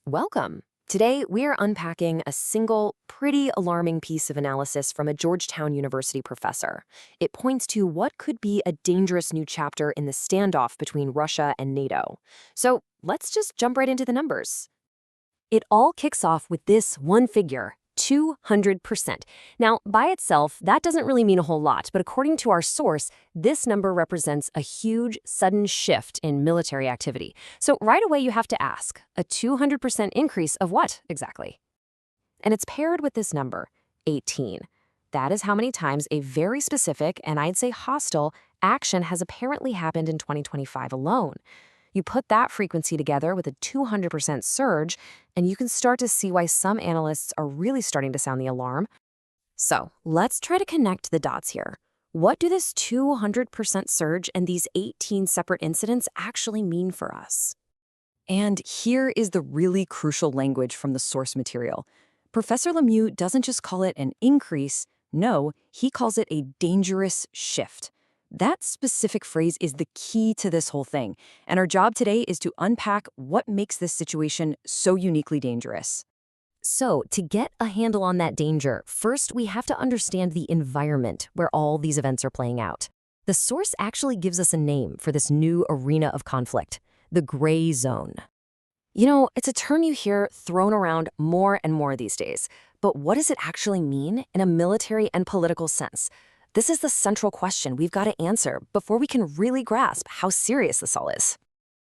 Welcome. Today, we are unpacking a single, pretty alarming piece of analysis from a Georgetown University professor. It points to what could be a dangerous new chapter in the standoff between Russia and NATO. So let's just jump right into the numbers. It all kicks off with this one figure, 200%. Now, by itself, that doesn't really mean a whole lot, but according to our source, this number represents a huge, sudden shift in military activity. So right away, you have to ask, a 200% increase of what exactly? And it's paired with this number, 18. That is how many times a very specific, and I'd say hostile, action has apparently happened in 2025 alone. You put that frequency together with a 200% surge, and you can start to see why some analysts are really starting to sound the alarm. So let's try to connect the dots here. What do this 200% surge and these 18 separate incidents actually mean for us? And here is the really crucial language from the source material. Professor Lemieux doesn't just call it an increase, no, he calls it a dangerous shift. That specific phrase is the key to this whole thing, and our job today is to unpack what makes this situation so uniquely dangerous. So, to get a handle on that danger, first we have to understand the environment where all these events are playing out. The source actually gives us a name for this new arena of conflict, the gray zone. You know, it's a term you hear thrown around more and more these days, but what does it actually mean in a military and political sense? This is the central question we've got to answer before we can really grasp how serious this all is.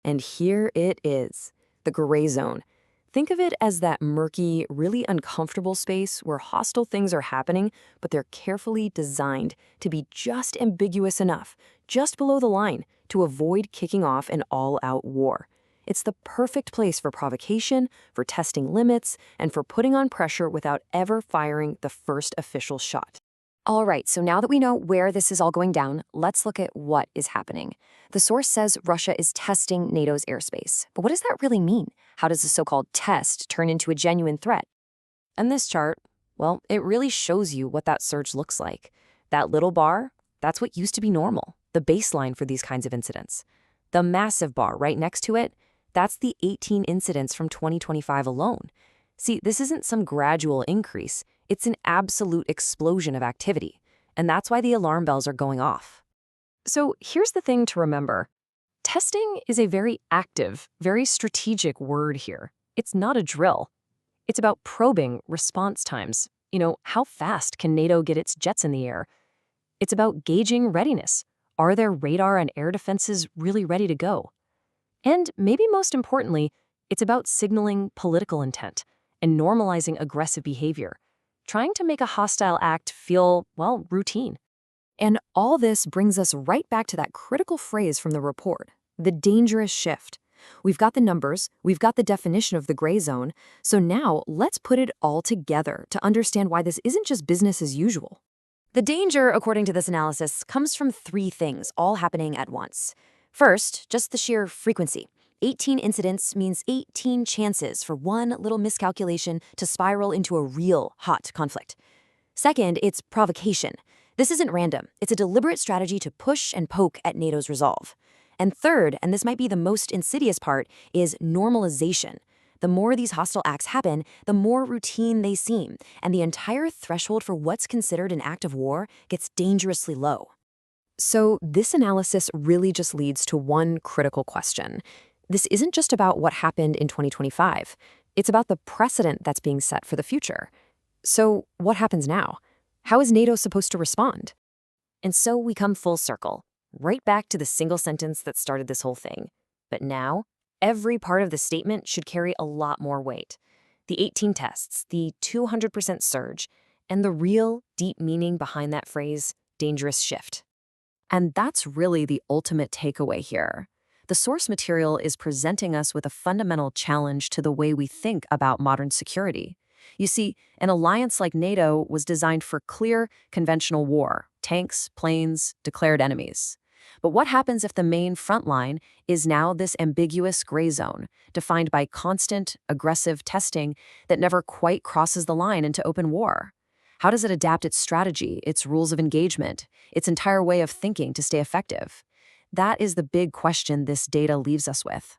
And here it is, the gray zone. Think of it as that murky, really uncomfortable space where hostile things are happening, but they're carefully designed to be just ambiguous enough, just below the line, to avoid kicking off an all-out war. It's the perfect place for provocation, for testing limits, and for putting on pressure without ever firing the first official shot. All right, so now that we know where this is all going down, let's look at what is happening. The source says Russia is testing NATO's airspace. But what does that really mean? How does the so-called test turn into a genuine threat? And this chart, well, it really shows you what that surge looks like. That little bar, that's what used to be normal, the baseline for these kinds of incidents. The massive bar right next to it, that's the 18 incidents from 2025 alone. See, this isn't some gradual increase. It's an absolute explosion of activity, and that's why the alarm bells are going off. So here's the thing to remember. Testing is a very active, very strategic word here. It's not a drill. It's about probing response times. How fast can NATO get its jets in the air? It's about gauging readiness. Are their radar and air defenses really ready to go? And maybe most importantly, it's about signaling political intent and normalizing aggressive behavior, trying to make a hostile act feel, well, routine. And all this brings us right back to that critical phrase from the report, the dangerous shift. We've got the numbers, we've got the definition of the gray zone, so now let's put it all together to understand why this isn't just business as usual. The danger, according to this analysis, comes from three things all happening at once. First, just the sheer frequency. 18 incidents means 18 chances for one little miscalculation to spiral into a real hot conflict. Second, it's provocation. This isn't random. It's a deliberate strategy to push and poke at NATO's resolve. And third, and this might be the most insidious part, is normalization. The more these hostile acts happen, the more routine they seem, and the entire threshold for what's considered an act of war gets dangerously low. So this analysis really just leads to one critical question. This isn't just about what happened in 2025. It's about the precedent that's being set for the future. So what happens now? How is NATO supposed to respond? And so we come full circle, right back to the single sentence that started this whole thing. But now, every part of the statement should carry a lot more weight. The 18 tests, the 200% surge, and the real, deep meaning behind that phrase, dangerous shift. And that's really the ultimate takeaway here. The source material is presenting us with a fundamental challenge to the way we think about modern security. You see, an alliance like NATO was designed for clear, conventional war, tanks, planes, declared enemies. But what happens if the main front line is now this ambiguous gray zone, defined by constant, aggressive testing that never quite crosses the line into open war? How does it adapt its strategy, its rules of engagement, its entire way of thinking to stay effective? That is the big question this data leaves us with.